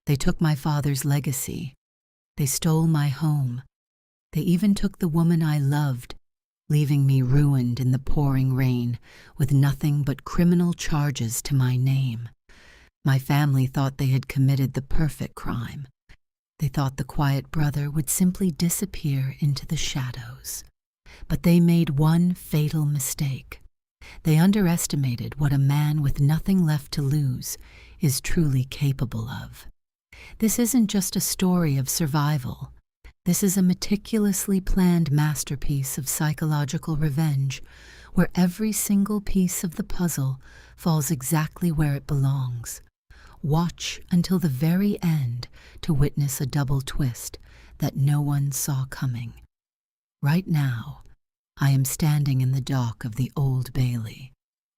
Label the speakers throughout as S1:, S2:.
S1: They took my father's legacy. They stole my home. They even took the woman I loved, leaving me ruined in the pouring rain with nothing but criminal charges to my name. My family thought they had committed the perfect crime. They thought the quiet brother would simply disappear into the shadows. But they made one fatal mistake. They underestimated what a man with nothing left to lose is truly capable of. This isn't just a story of survival. This is a meticulously planned masterpiece of psychological revenge, where every single piece of the puzzle falls exactly where it belongs. Watch until the very end to witness a double twist that no one saw coming. Right now, I am standing in the dock of the Old Bailey,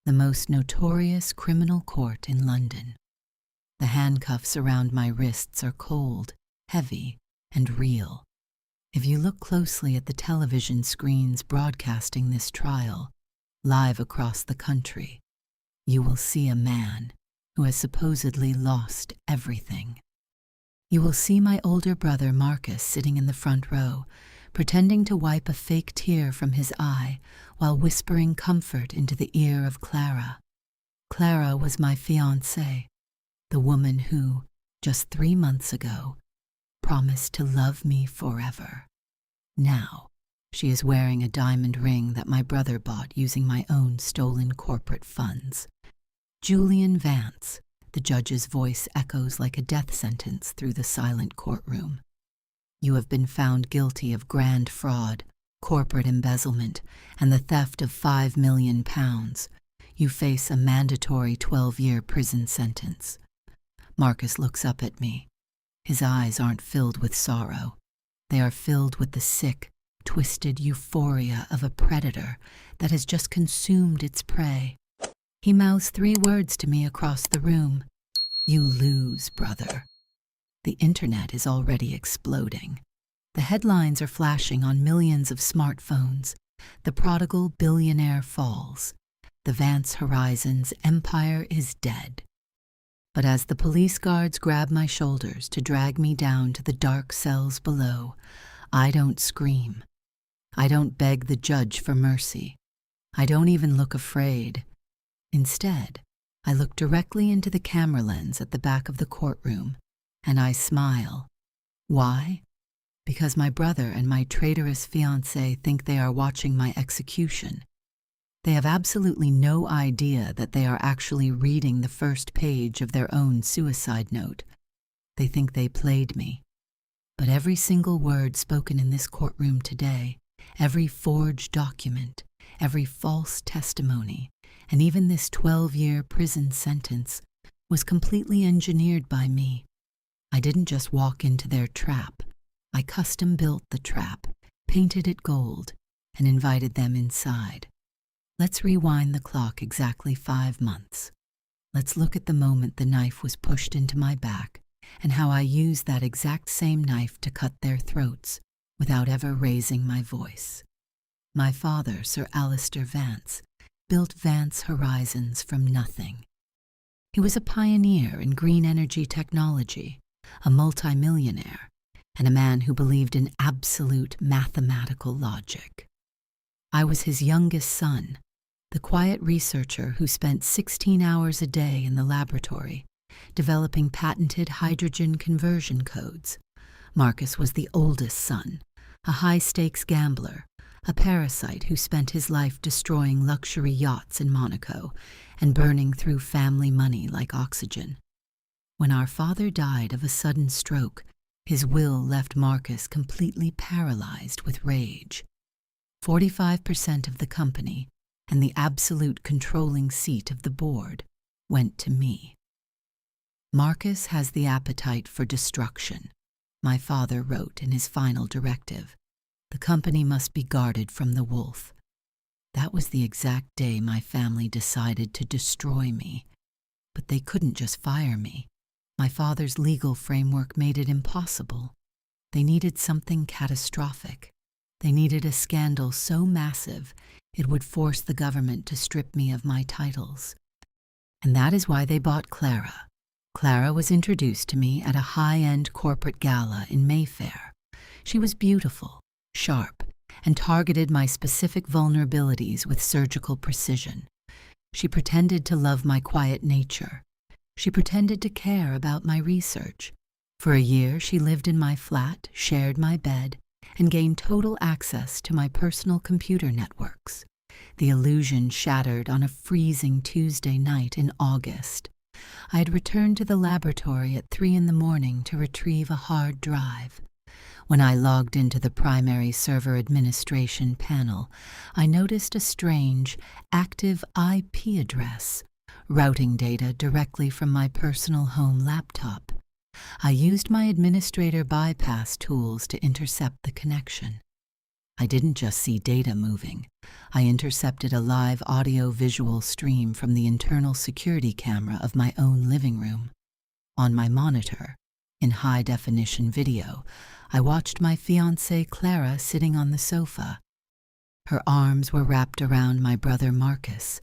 S1: the most notorious criminal court in London. The handcuffs around my wrists are cold, heavy, and real. If you look closely at the television screens broadcasting this trial, live across the country, you will see a man who has supposedly lost everything. You will see my older brother Marcus sitting in the front row, pretending to wipe a fake tear from his eye while whispering comfort into the ear of Clara. Clara was my fiancée, the woman who, just 3 months ago, promised to love me forever. Now, she is wearing a diamond ring that my brother bought using my own stolen corporate funds. Julian Vance, the judge's voice echoes like a death sentence through the silent courtroom. You have been found guilty of grand fraud, corporate embezzlement, and the theft of £5 million. You face a mandatory 12-year prison sentence. Marcus looks up at me. His eyes aren't filled with sorrow. They are filled with the sick, twisted euphoria of a predator that has just consumed its prey. He mouths 3 words to me across the room. You lose, brother. The internet is already exploding. The headlines are flashing on millions of smartphones. The prodigal billionaire falls. The Vance Horizons empire is dead. But as the police guards grab my shoulders to drag me down to the dark cells below, I don't scream. I don't beg the judge for mercy. I don't even look afraid. Instead, I look directly into the camera lens at the back of the courtroom, and I smile. Why? Because my brother and my traitorous fiancée think they are watching my execution. They have absolutely no idea that they are actually reading the first page of their own suicide note. They think they played me. But every single word spoken in this courtroom today, every forged document, every false testimony, and even this 12-year prison sentence was completely engineered by me. I didn't just walk into their trap. I custom-built the trap, painted it gold, and invited them inside. Let's rewind the clock exactly 5 months. Let's look at the moment the knife was pushed into my back and how I used that exact same knife to cut their throats without ever raising my voice. My father, Sir Alistair Vance, built Vance Horizons from nothing. He was a pioneer in green energy technology, a multimillionaire, and a man who believed in absolute mathematical logic. I was his youngest son, the quiet researcher who spent 16 hours a day in the laboratory, developing patented hydrogen conversion codes. Marcus was the oldest son, a high-stakes gambler, a parasite who spent his life destroying luxury yachts in Monaco and burning through family money like oxygen. When our father died of a sudden stroke, his will left Marcus completely paralyzed with rage. 45% of the company and the absolute controlling seat of the board went to me. Marcus has the appetite for destruction, my father wrote in his final directive. The company must be guarded from the wolf. That was the exact day my family decided to destroy me. But they couldn't just fire me. My father's legal framework made it impossible. They needed something catastrophic. They needed a scandal so massive it would force the government to strip me of my titles. And that is why they bought Clara, Clara was introduced to me at a high-end corporate gala in Mayfair. She was beautiful, sharp, and targeted my specific vulnerabilities with surgical precision. She pretended to love my quiet nature. She pretended to care about my research. For a year, she lived in my flat, shared my bed, and gained total access to my personal computer networks. The illusion shattered on a freezing Tuesday night in August. I had returned to the laboratory at 3 a.m. to retrieve a hard drive. When I logged into the primary server administration panel, I noticed a strange, active IP address, routing data directly from my personal home laptop. I used my administrator bypass tools to intercept the connection. I didn't just see data moving. I intercepted a live audio-visual stream from the internal security camera of my own living room. On my monitor, in high-definition video, I watched my fiancée Clara sitting on the sofa. Her arms were wrapped around my brother Marcus.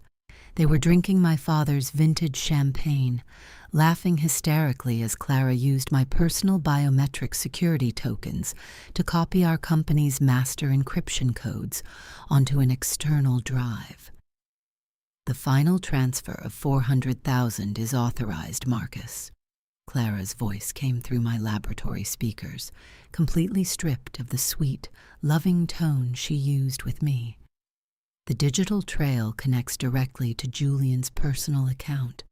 S1: They were drinking my father's vintage champagne, laughing hysterically as Clara used my personal biometric security tokens to copy our company's master encryption codes onto an external drive. "The final transfer of 400,000 is authorized, Marcus." Clara's voice came through my laboratory speakers, completely stripped of the sweet, loving tone she used with me. "The digital trail connects directly to Julian's personal account.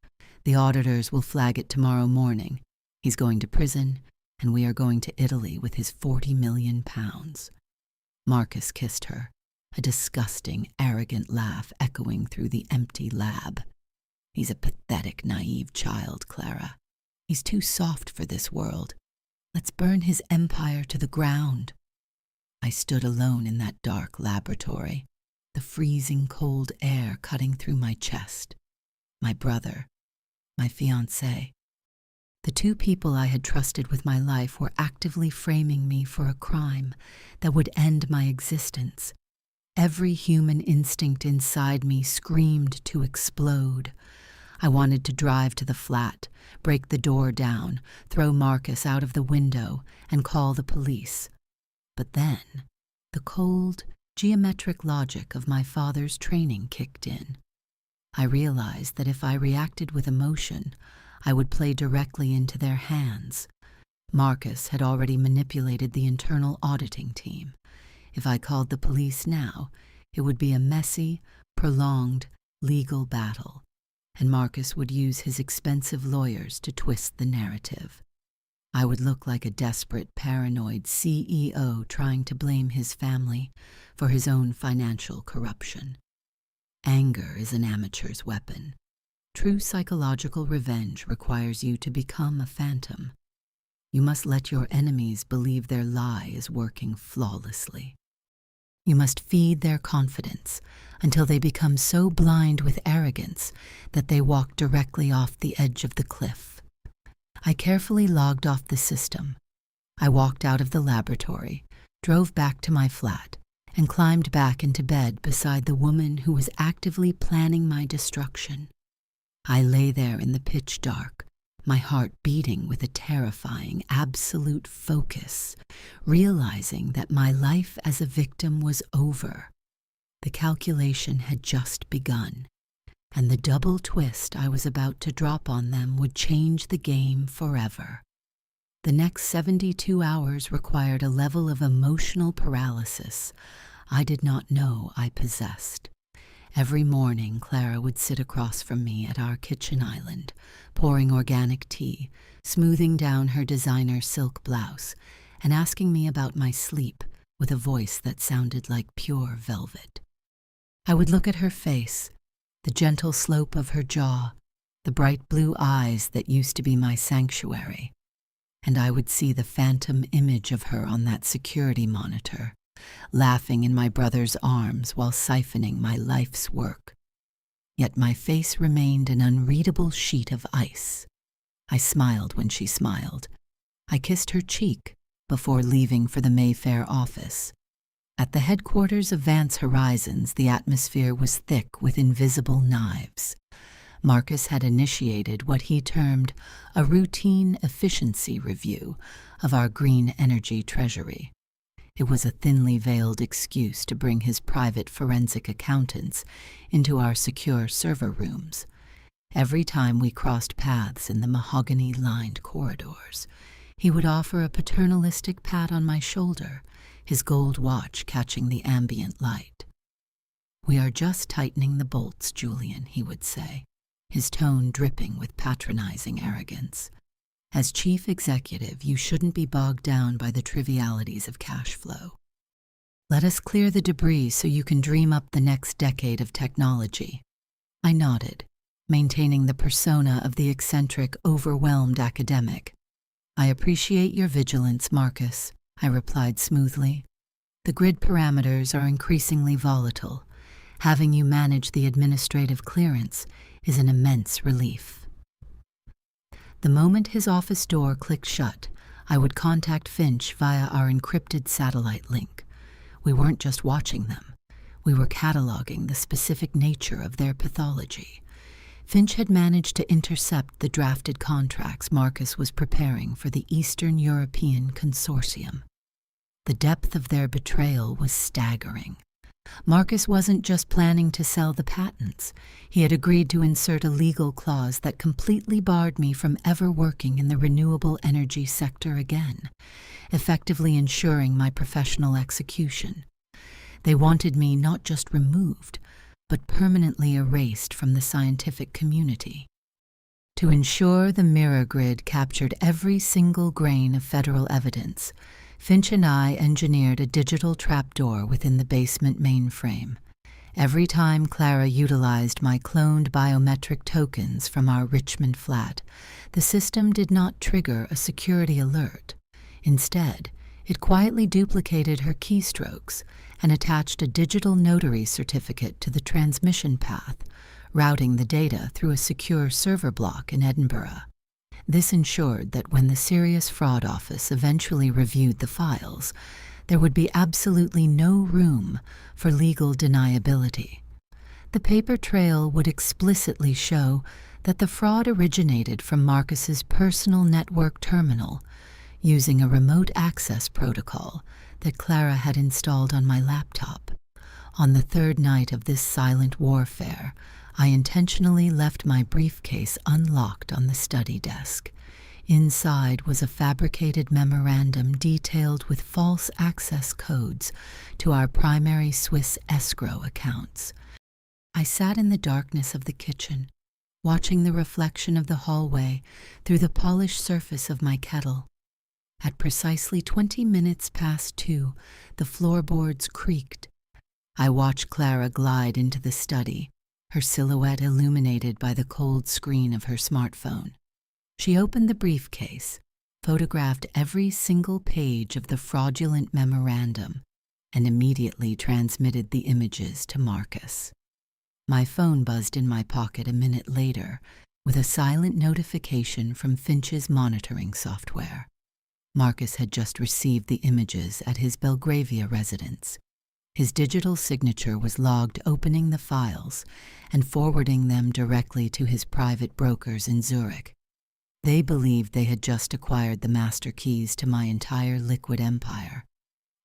S1: The auditors will flag it tomorrow morning. He's going to prison, and we are going to Italy with his 40 million pounds. Marcus kissed her, a disgusting, arrogant laugh echoing through the empty lab. "He's a pathetic, naive child, Clara. He's too soft for this world. Let's burn his empire to the ground." I stood alone in that dark laboratory, the freezing cold air cutting through my chest. My brother, my fiancé. The two people I had trusted with my life were actively framing me for a crime that would end my existence. Every human instinct inside me screamed to explode. I wanted to drive to the flat, break the door down, throw Marcus out of the window, and call the police. But then, the cold, geometric logic of my father's training kicked in. I realized that if I reacted with emotion, I would play directly into their hands. Marcus had already manipulated the internal auditing team. If I called the police now, it would be a messy, prolonged, legal battle, and Marcus would use his expensive lawyers to twist the narrative. I would look like a desperate, paranoid CEO trying to blame his family for his own financial corruption. Anger is an amateur's weapon. True psychological revenge requires you to become a phantom. You must let your enemies believe their lie is working flawlessly. You must feed their confidence until they become so blind with arrogance that they walk directly off the edge of the cliff. I carefully logged off the system. I walked out of the laboratory, drove back to my flat, and climbed back into bed beside the woman who was actively planning my destruction. I lay there in the pitch dark, my heart beating with a terrifying, absolute focus, realizing that my life as a victim was over. The calculation had just begun, and the double twist I was about to drop on them would change the game forever. The next 72 hours required a level of emotional paralysis I did not know I possessed. Every morning, Clara would sit across from me at our kitchen island, pouring organic tea, smoothing down her designer silk blouse, and asking me about my sleep with a voice that sounded like pure velvet. I would look at her face, the gentle slope of her jaw, the bright blue eyes that used to be my sanctuary, and I would see the phantom image of her on that security monitor, laughing in my brother's arms while siphoning my life's work. Yet my face remained an unreadable sheet of ice. I smiled when she smiled. I kissed her cheek before leaving for the Mayfair office. At the headquarters of Vance Horizons, the atmosphere was thick with invisible knives. Marcus had initiated what he termed a routine efficiency review of our green energy treasury. It was a thinly veiled excuse to bring his private forensic accountants into our secure server rooms. Every time we crossed paths in the mahogany-lined corridors, he would offer a paternalistic pat on my shoulder, his gold watch catching the ambient light. "We are just tightening the bolts, Julian," he would say, his tone dripping with patronizing arrogance. "As chief executive, you shouldn't be bogged down by the trivialities of cash flow. Let us clear the debris so you can dream up the next decade of technology." I nodded, maintaining the persona of the eccentric, overwhelmed academic. "I appreciate your vigilance, Marcus," I replied smoothly. "The grid parameters are increasingly volatile. Having you manage the administrative clearance is an immense relief." The moment his office door clicked shut, I would contact Finch via our encrypted satellite link. We weren't just watching them. We were cataloging the specific nature of their pathology. Finch had managed to intercept the drafted contracts Marcus was preparing for the Eastern European Consortium. The depth of their betrayal was staggering. Marcus wasn't just planning to sell the patents. He had agreed to insert a legal clause that completely barred me from ever working in the renewable energy sector again, effectively ensuring my professional execution. They wanted me not just removed, but permanently erased from the scientific community. To ensure the mirror grid captured every single grain of federal evidence, Finch and I engineered a digital trapdoor within the basement mainframe. Every time Clara utilized my cloned biometric tokens from our Richmond flat, the system did not trigger a security alert. Instead, it quietly duplicated her keystrokes and attached a digital notary certificate to the transmission path, routing the data through a secure server block in Edinburgh. This ensured that when the Serious Fraud Office eventually reviewed the files, there would be absolutely no room for legal deniability. The paper trail would explicitly show that the fraud originated from Marcus's personal network terminal, using a remote access protocol that Clara had installed on my laptop. On the third night of this silent warfare, I intentionally left my briefcase unlocked on the study desk. Inside was a fabricated memorandum detailed with false access codes to our primary Swiss escrow accounts. I sat in the darkness of the kitchen, watching the reflection of the hallway through the polished surface of my kettle. At precisely 20 minutes past 2, the floorboards creaked. I watched Clara glide into the study, her silhouette illuminated by the cold screen of her smartphone. She opened the briefcase, photographed every single page of the fraudulent memorandum, and immediately transmitted the images to Marcus. My phone buzzed in my pocket a minute later with a silent notification from Finch's monitoring software. Marcus had just received the images at his Belgravia residence. His digital signature was logged opening the files and forwarding them directly to his private brokers in Zurich. They believed they had just acquired the master keys to my entire liquid empire.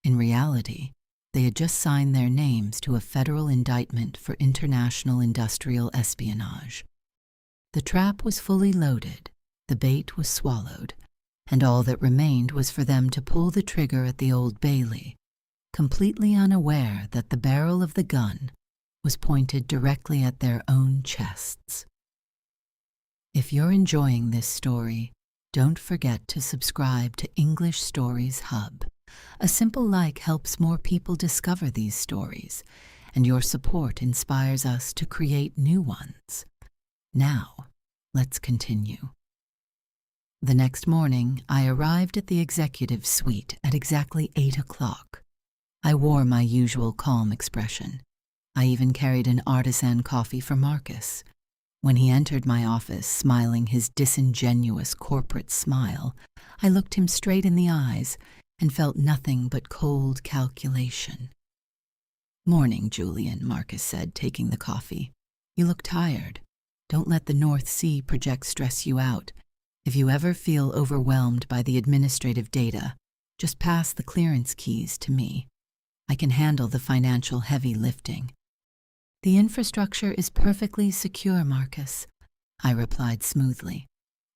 S1: In reality, they had just signed their names to a federal indictment for international industrial espionage. The trap was fully loaded, the bait was swallowed, and all that remained was for them to pull the trigger at the Old Bailey, completely unaware that the barrel of the gun was pointed directly at their own chests. If you're enjoying this story, don't forget to subscribe to English Stories Hub. A simple like helps more people discover these stories, and your support inspires us to create new ones. Now, let's continue. The next morning, I arrived at the executive suite at exactly 8 o'clock. I wore my usual calm expression. I even carried an artisan coffee for Marcus. When he entered my office, smiling his disingenuous corporate smile, I looked him straight in the eyes and felt nothing but cold calculation. "Morning, Julian," Marcus said, taking the coffee. "You look tired. Don't let the North Sea project stress you out. If you ever feel overwhelmed by the administrative data, just pass the clearance keys to me. I can handle the financial heavy lifting. The infrastructure is perfectly secure, Marcus, I replied smoothly.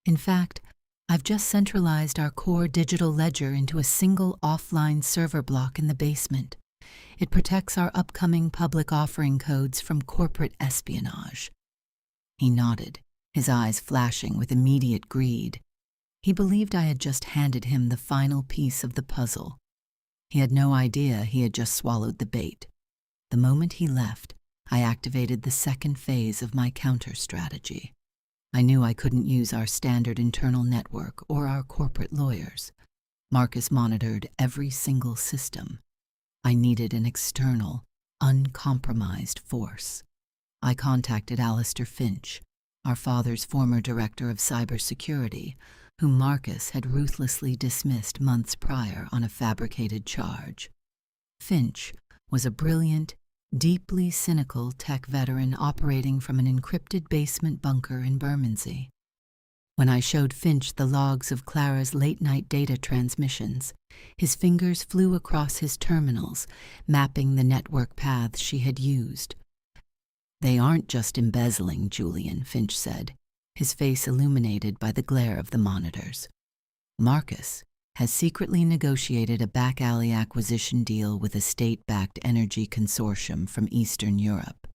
S1: In fact, I've just centralized our core digital ledger into a single offline server block in the basement. It protects our upcoming public offering codes from corporate espionage. He nodded, his eyes flashing with immediate greed. He believed I had just handed him the final piece of the puzzle. He had no idea he had just swallowed the bait. The moment he left, I activated the second phase of my counter strategy. I knew I couldn't use our standard internal network or our corporate lawyers. Marcus monitored every single system. I needed an external, uncompromised force. I contacted Alistair Finch, our father's former director of cybersecurity, whom Marcus had ruthlessly dismissed months prior on a fabricated charge. Finch was a brilliant, deeply cynical tech veteran operating from an encrypted basement bunker in Bermondsey. When I showed Finch the logs of Clara's late-night data transmissions, his fingers flew across his terminals, mapping the network paths she had used. "They aren't just embezzling, Julian," Finch said, his face illuminated by the glare of the monitors. "Marcus has secretly negotiated a back-alley acquisition deal with a state-backed energy consortium from Eastern Europe.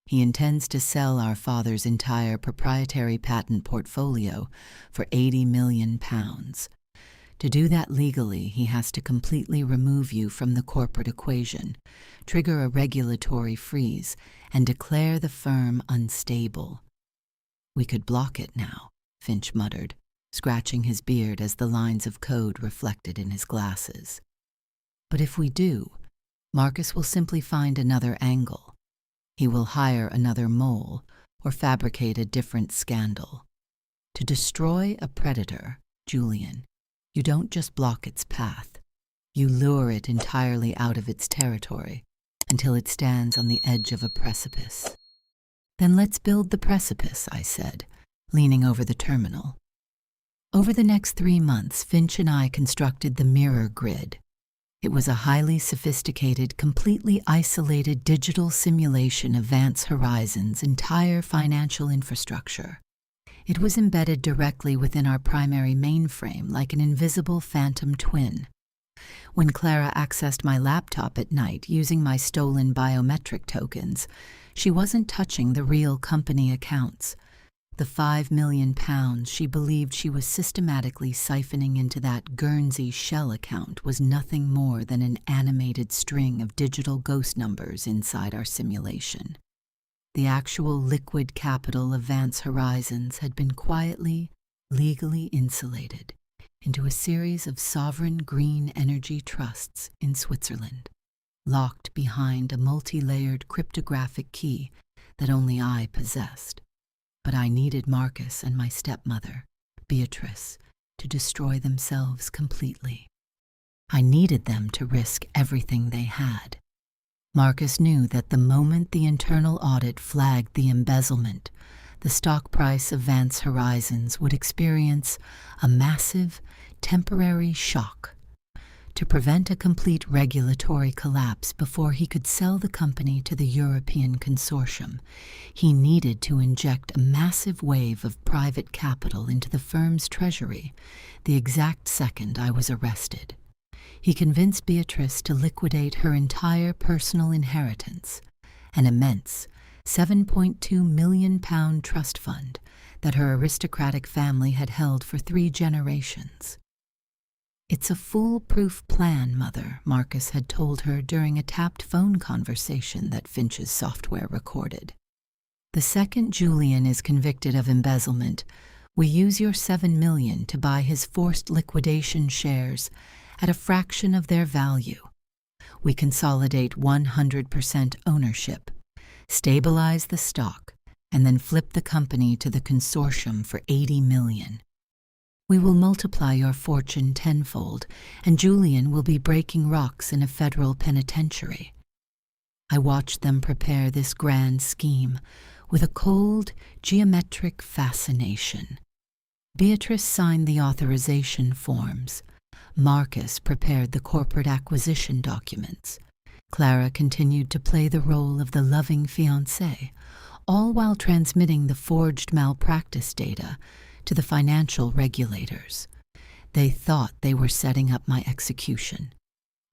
S1: He intends to sell our father's entire proprietary patent portfolio for £80 million. To do that legally, he has to completely remove you from the corporate equation, trigger a regulatory freeze, and declare the firm unstable." "We could block it now," Finch muttered, scratching his beard as the lines of code reflected in his glasses. "But if we do, Marcus will simply find another angle. He will hire another mole or fabricate a different scandal. To destroy a predator, Julian, you don't just block its path. You lure it entirely out of its territory until it stands on the edge of a precipice." "Then let's build the precipice," I said, leaning over the terminal. Over the next 3 months, Finch and I constructed the Mirror Grid. It was a highly sophisticated, completely isolated digital simulation of Vance Horizon's entire financial infrastructure. It was embedded directly within our primary mainframe like an invisible phantom twin. When Clara accessed my laptop at night using my stolen biometric tokens, she wasn't touching the real company accounts. The £5 million she believed she was systematically siphoning into that Guernsey shell account was nothing more than an animated string of digital ghost numbers inside our simulation. The actual liquid capital of Vance Horizons had been quietly, legally insulated into a series of sovereign green energy trusts in Switzerland, locked behind a multi-layered cryptographic key that only I possessed. But I needed Marcus and my stepmother, Beatrice, to destroy themselves completely. I needed them to risk everything they had. Marcus knew that the moment the internal audit flagged the embezzlement, the stock price of Vance Horizons would experience a massive, temporary shock. To prevent a complete regulatory collapse before he could sell the company to the European consortium, he needed to inject a massive wave of private capital into the firm's treasury the exact second I was arrested. He convinced Beatrice to liquidate her entire personal inheritance, an immense £7.2 million trust fund that her aristocratic family had held for 3 generations. "It's a foolproof plan, Mother," Marcus had told her during a tapped phone conversation that Finch's software recorded. "The second Julian is convicted of embezzlement, we use your £7 million to buy his forced liquidation shares at a fraction of their value. We consolidate 100% ownership, stabilize the stock, and then flip the company to the consortium for £80 million. We will multiply your fortune tenfold, and Julian will be breaking rocks in a federal penitentiary." I watched them prepare this grand scheme, with a cold, geometric fascination. Beatrice signed the authorization forms. Marcus prepared the corporate acquisition documents. Clara continued to play the role of the loving fiancé, all while transmitting the forged malpractice data to the financial regulators. They thought they were setting up my execution.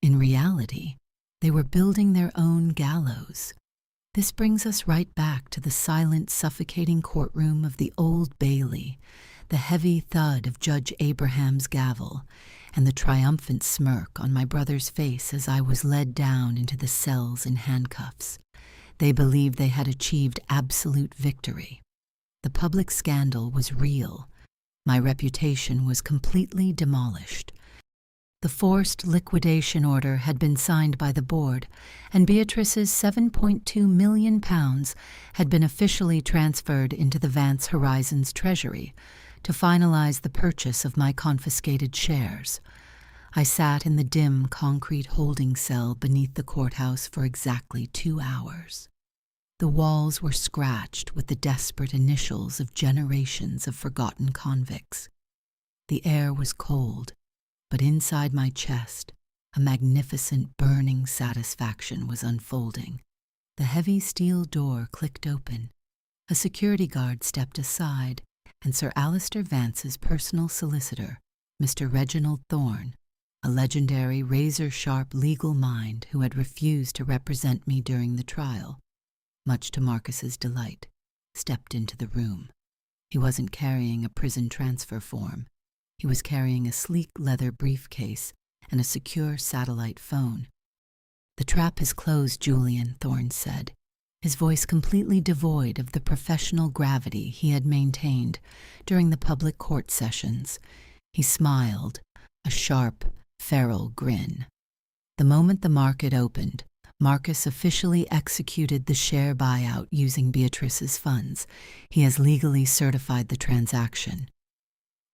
S1: In reality, they were building their own gallows. This brings us right back to the silent, suffocating courtroom of the Old Bailey, the heavy thud of Judge Abraham's gavel, and the triumphant smirk on my brother's face as I was led down into the cells in handcuffs. They believed they had achieved absolute victory. The public scandal was real. My reputation was completely demolished. The forced liquidation order had been signed by the board, and Beatrice's £7.2 million had been officially transferred into the Vance Horizons treasury to finalize the purchase of my confiscated shares. I sat in the dim concrete holding cell beneath the courthouse for exactly 2 hours. The walls were scratched with the desperate initials of generations of forgotten convicts. The air was cold, but inside my chest, a magnificent burning satisfaction was unfolding. The heavy steel door clicked open. A security guard stepped aside, and Sir Alistair Vance's personal solicitor, Mr. Reginald Thorne, a legendary razor-sharp legal mind who had refused to represent me during the trial, much to Marcus's delight, stepped into the room. He wasn't carrying a prison transfer form. He was carrying a sleek leather briefcase and a secure satellite phone. "The trap is closed, Julian," Thorne said, his voice completely devoid of the professional gravity he had maintained during the public court sessions. He smiled, a sharp, feral grin. The moment the market opened, Marcus officially executed the share buyout using Beatrice's funds. He has legally certified the transaction.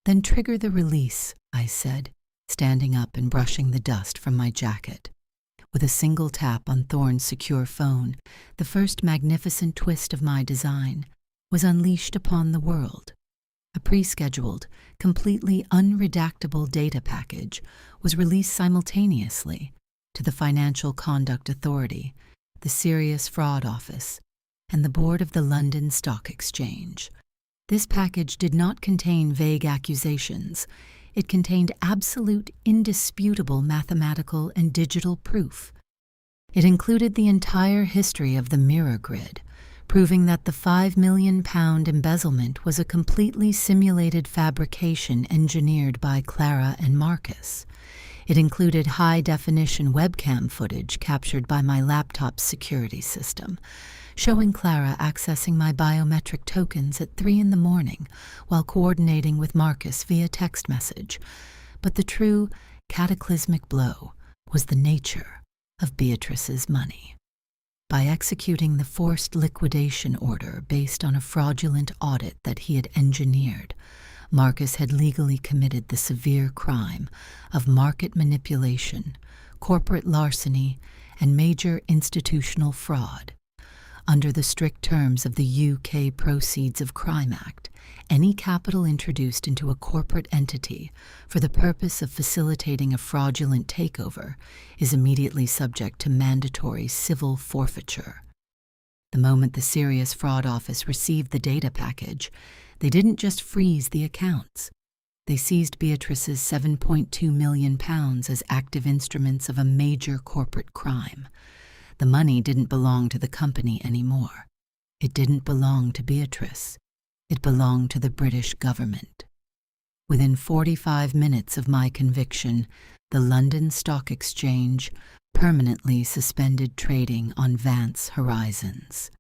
S1: "Then trigger the release," I said, standing up and brushing the dust from my jacket. With a single tap on Thorne's secure phone, the first magnificent twist of my design was unleashed upon the world. A pre-scheduled, completely unredactable data package was released simultaneously to the Financial Conduct Authority, the Serious Fraud Office, and the Board of the London Stock Exchange. This package did not contain vague accusations. It contained absolute, indisputable mathematical and digital proof. It included the entire history of the mirror grid, proving that the £5 million embezzlement was a completely simulated fabrication engineered by Clara and Marcus. It included high-definition webcam footage captured by my laptop's security system, showing Clara accessing my biometric tokens at 3 a.m. while coordinating with Marcus via text message. But the true cataclysmic blow was the nature of Beatrice's money. By executing the forced liquidation order based on a fraudulent audit that he had engineered, Marcus had legally committed the severe crime of market manipulation, corporate larceny, and major institutional fraud. Under the strict terms of the UK Proceeds of Crime Act, any capital introduced into a corporate entity for the purpose of facilitating a fraudulent takeover is immediately subject to mandatory civil forfeiture. The moment the Serious Fraud Office received the data package, they didn't just freeze the accounts. They seized Beatrice's £7.2 million as active instruments of a major corporate crime. The money didn't belong to the company anymore. It didn't belong to Beatrice. It belonged to the British government. Within 45 minutes of my conviction, the London Stock Exchange permanently suspended trading on Vance Horizons.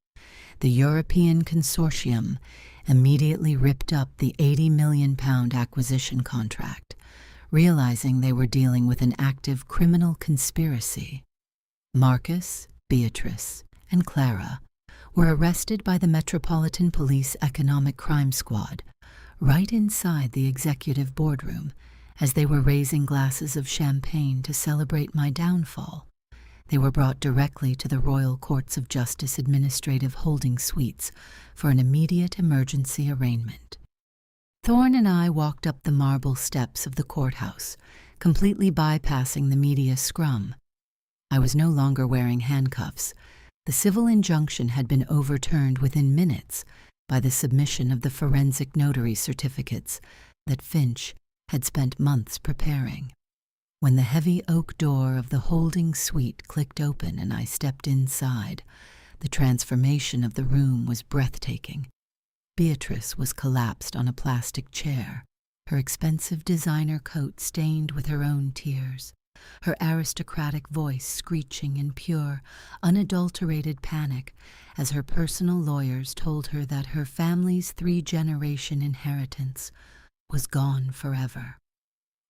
S1: The European Consortium immediately ripped up the £80 million acquisition contract, realizing they were dealing with an active criminal conspiracy. Marcus, Beatrice, and Clara were arrested by the Metropolitan Police Economic Crime Squad right inside the executive boardroom as they were raising glasses of champagne to celebrate my downfall. They were brought directly to the Royal Courts of Justice Administrative Holding Suites for an immediate emergency arraignment. Thorne and I walked up the marble steps of the courthouse, completely bypassing the media scrum. I was no longer wearing handcuffs. The civil injunction had been overturned within minutes by the submission of the forensic notary certificates that Finch had spent months preparing. When the heavy oak door of the holding suite clicked open and I stepped inside, the transformation of the room was breathtaking. Beatrice was collapsed on a plastic chair, her expensive designer coat stained with her own tears, her aristocratic voice screeching in pure, unadulterated panic as her personal lawyers told her that her family's 3-generation inheritance was gone forever.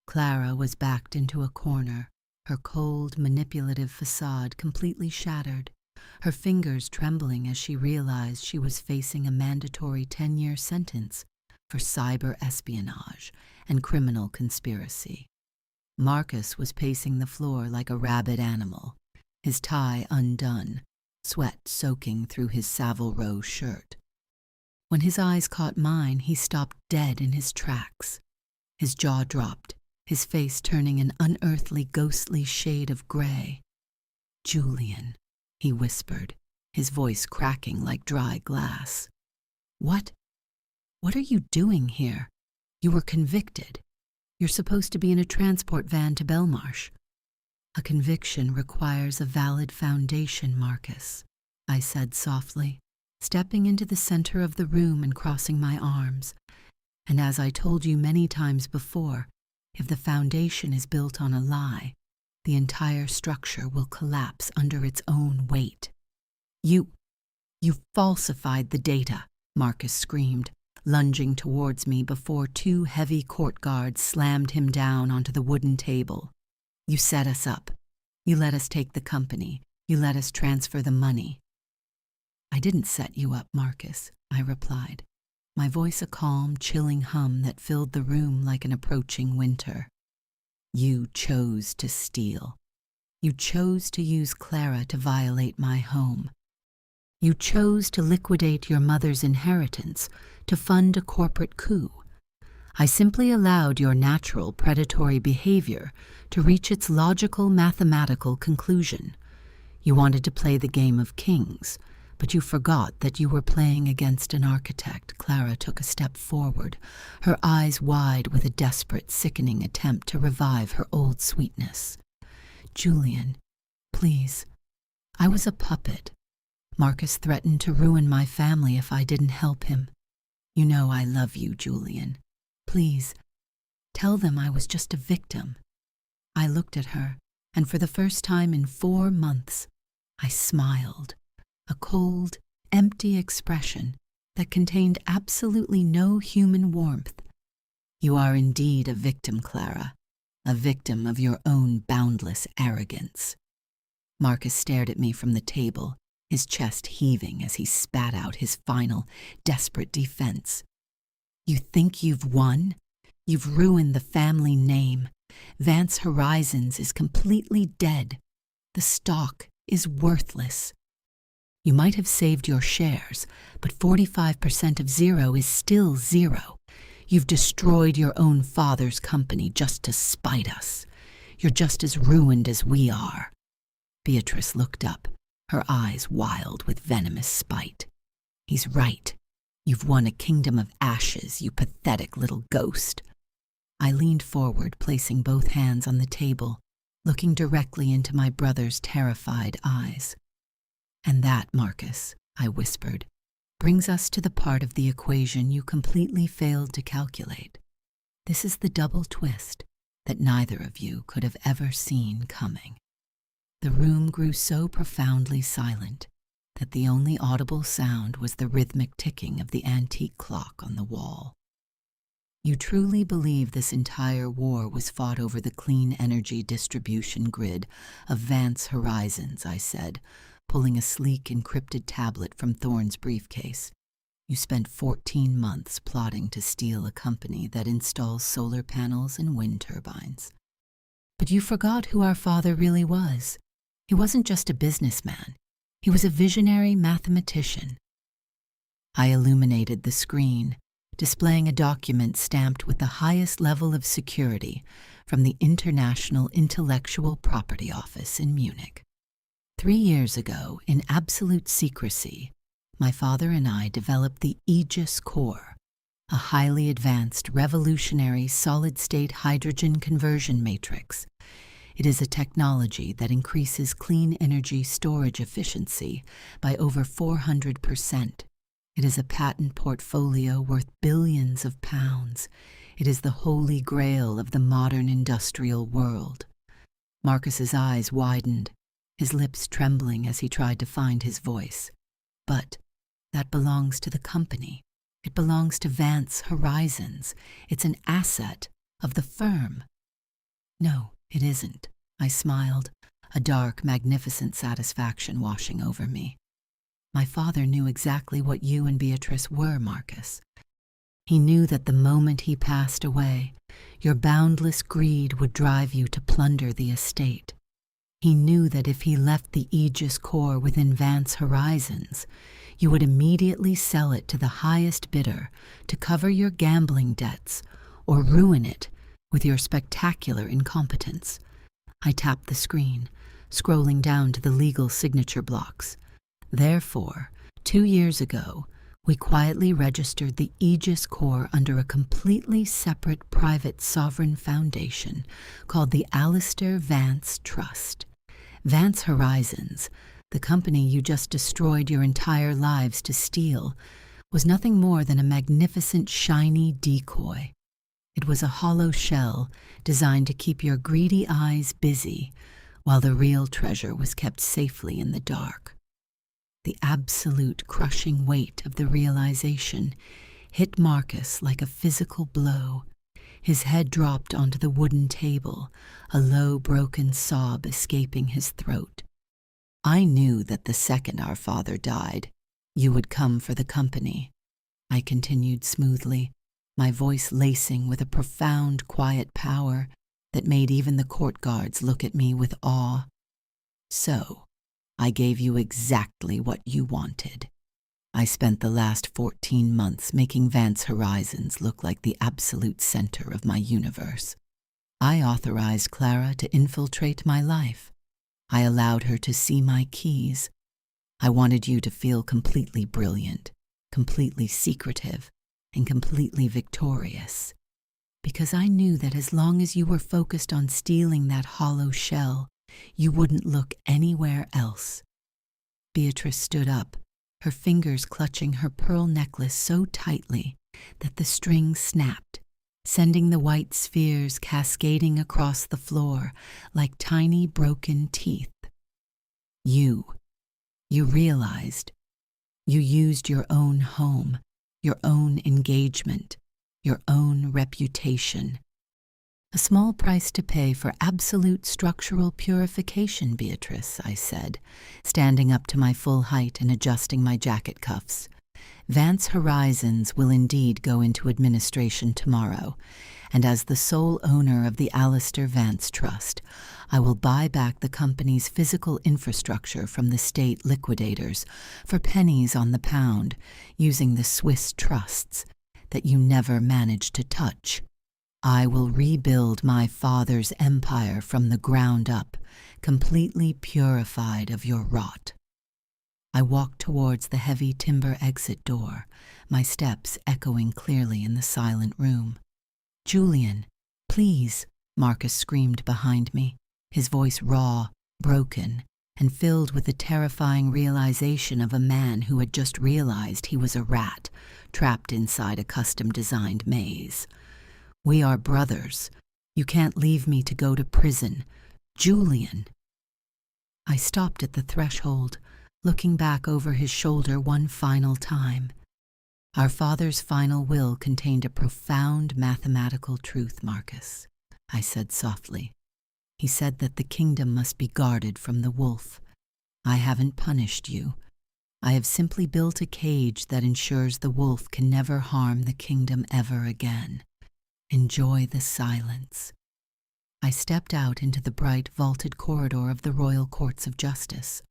S1: Clara was backed into a corner, her cold, manipulative facade completely shattered, her fingers trembling as she realized she was facing a mandatory 10-year sentence for cyber espionage and criminal conspiracy. Marcus was pacing the floor like a rabid animal, his tie undone, sweat soaking through his Savile Row shirt. When his eyes caught mine, he stopped dead in his tracks. His jaw dropped, his face turning an unearthly, ghostly shade of gray. "Julian," he whispered, his voice cracking like dry glass. What are you doing here? You were convicted. You're supposed to be in a transport van to Belmarsh." "A conviction requires a valid foundation, Marcus," I said softly, stepping into the center of the room and crossing my arms. "And as I told you many times before, if the foundation is built on a lie, the entire structure will collapse under its own weight." You falsified the data," Marcus screamed, lunging towards me before 2 heavy court guards slammed him down onto the wooden table. "You set us up. You let us take the company. You let us transfer the money." "I didn't set you up, Marcus," I replied, my voice a calm, chilling hum that filled the room like an approaching winter. "You chose to steal. You chose to use Clara to violate my home. You chose to liquidate your mother's inheritance to fund a corporate coup. I simply allowed your natural predatory behavior to reach its logical mathematical conclusion. You wanted to play the game of kings, but you forgot that you were playing against an architect." Clara took a step forward, her eyes wide with a desperate, sickening attempt to revive her old sweetness. "Julian, please. I was a puppet. Marcus threatened to ruin my family if I didn't help him. You know I love you, Julian. Please, tell them I was just a victim." I looked at her, and for the first time in 4 months, I smiled, a cold, empty expression that contained absolutely no human warmth. "You are indeed a victim, Clara, a victim of your own boundless arrogance." Marcus stared at me from the table, his chest heaving as he spat out his final, desperate defense. "You think you've won? You've ruined the family name. Vance Horizons is completely dead. The stock is worthless. You might have saved your shares, but 45% of zero is still zero. You've destroyed your own father's company just to spite us. You're just as ruined as we are." Beatrice looked up, her eyes wild with venomous spite. "He's right. You've won a kingdom of ashes, you pathetic little ghost." I leaned forward, placing both hands on the table, looking directly into my brother's terrified eyes. "And that, Marcus," I whispered, "brings us to the part of the equation you completely failed to calculate. This is the double twist that neither of you could have ever seen coming." The room grew so profoundly silent that the only audible sound was the rhythmic ticking of the antique clock on the wall. "You truly believe this entire war was fought over the clean energy distribution grid of Vance Horizons," I said, pulling a sleek encrypted tablet from Thorne's briefcase. "You spent 14 months plotting to steal a company that installs solar panels and wind turbines. But you forgot who our father really was. He wasn't just a businessman. He was a visionary mathematician. I illuminated the screen, displaying a document stamped with the highest level of security from the International Intellectual Property Office in Munich. 3 years ago, in absolute secrecy, my father and I developed the Aegis Core, a highly advanced revolutionary solid-state hydrogen conversion matrix. It is a technology that increases clean energy storage efficiency by over 400%. It is a patent portfolio worth billions of pounds. It is the holy grail of the modern industrial world. Marcus's eyes widened, his lips trembling as he tried to find his voice. But that belongs to the company. It belongs to Vance Horizons. It's an asset of the firm. No, it isn't, I smiled, a dark, magnificent satisfaction washing over me. My father knew exactly what you and Beatrice were, Marcus. He knew that the moment he passed away, your boundless greed would drive you to plunder the estate. He knew that if he left the Aegis Core within Vance Horizons, you would immediately sell it to the highest bidder to cover your gambling debts or ruin it with your spectacular incompetence. I tapped the screen, scrolling down to the legal signature blocks. Therefore, 2 years ago, we quietly registered the Aegis Core under a completely separate private sovereign foundation called the Alistair Vance Trust. Vance Horizons, the company you just destroyed your entire lives to steal, was nothing more than a magnificent shiny decoy. It was a hollow shell designed to keep your greedy eyes busy while the real treasure was kept safely in the dark. The absolute crushing weight of the realization hit Marcus like a physical blow. His head dropped onto the wooden table, a low, broken sob escaping his throat. I knew that the second our father died, you would come for the company. I continued smoothly, my voice lacing with a profound, quiet power that made even the court guards look at me with awe. So, I gave you exactly what you wanted. I spent the last 14 months making Vance Horizons look like the absolute center of my universe. I authorized Clara to infiltrate my life. I allowed her to see my keys. I wanted you to feel completely brilliant, completely secretive, and completely victorious. Because I knew that as long as you were focused on stealing that hollow shell, you wouldn't look anywhere else. Beatrice stood up, her fingers clutching her pearl necklace so tightly that the string snapped, sending the white spheres cascading across the floor like tiny broken teeth. You realized. You used your own home, your own engagement, your own reputation. A small price to pay for absolute structural purification, Beatrice, I said, standing up to my full height and adjusting my jacket cuffs. Vance Horizons will indeed go into administration tomorrow, and as the sole owner of the Alistair Vance Trust, I will buy back the company's physical infrastructure from the state liquidators for pennies on the pound, using the Swiss trusts that you never managed to touch. I will rebuild my father's empire from the ground up, completely purified of your rot. I walked towards the heavy timber exit door, my steps echoing clearly in the silent room. "Julian, please," Marcus screamed behind me, his voice raw, broken, and filled with the terrifying realization of a man who had just realized he was a rat, trapped inside a custom-designed maze. "We are brothers. You can't leave me to go to prison. Julian." I stopped at the threshold, looking back over his shoulder one final time. Our father's final will contained a profound mathematical truth, Marcus, I said softly. He said that the kingdom must be guarded from the wolf. I haven't punished you. I have simply built a cage that ensures the wolf can never harm the kingdom ever again. Enjoy the silence. I stepped out into the bright, vaulted corridor of the Royal Courts of Justice.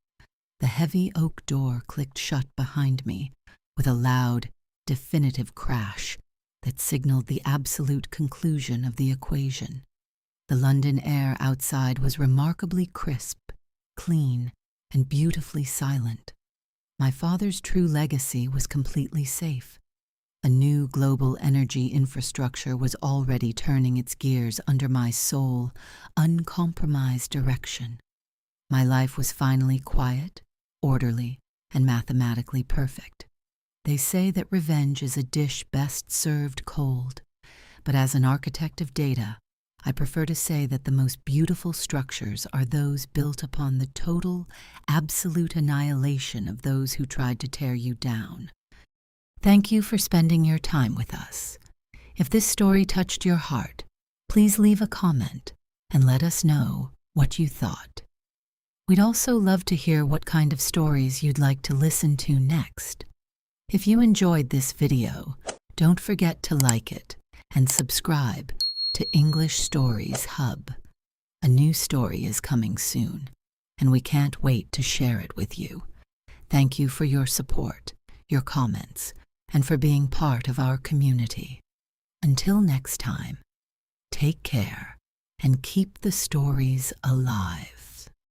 S1: The heavy oak door clicked shut behind me with a loud, definitive crash that signaled the absolute conclusion of the equation. The London air outside was remarkably crisp, clean, and beautifully silent. My father's true legacy was completely safe. A new global energy infrastructure was already turning its gears under my sole, uncompromised direction. My life was finally quiet, orderly, and mathematically perfect. They say that revenge is a dish best served cold, but as an architect of data, I prefer to say that the most beautiful structures are those built upon the total, absolute annihilation of those who tried to tear you down. Thank you for spending your time with us. If this story touched your heart, please leave a comment and let us know what you thought. We'd also love to hear what kind of stories you'd like to listen to next. If you enjoyed this video, don't forget to like it and subscribe to English Stories Hub. A new story is coming soon, and we can't wait to share it with you. Thank you for your support, your comments, and for being part of our community. Until next time, take care and keep the stories alive.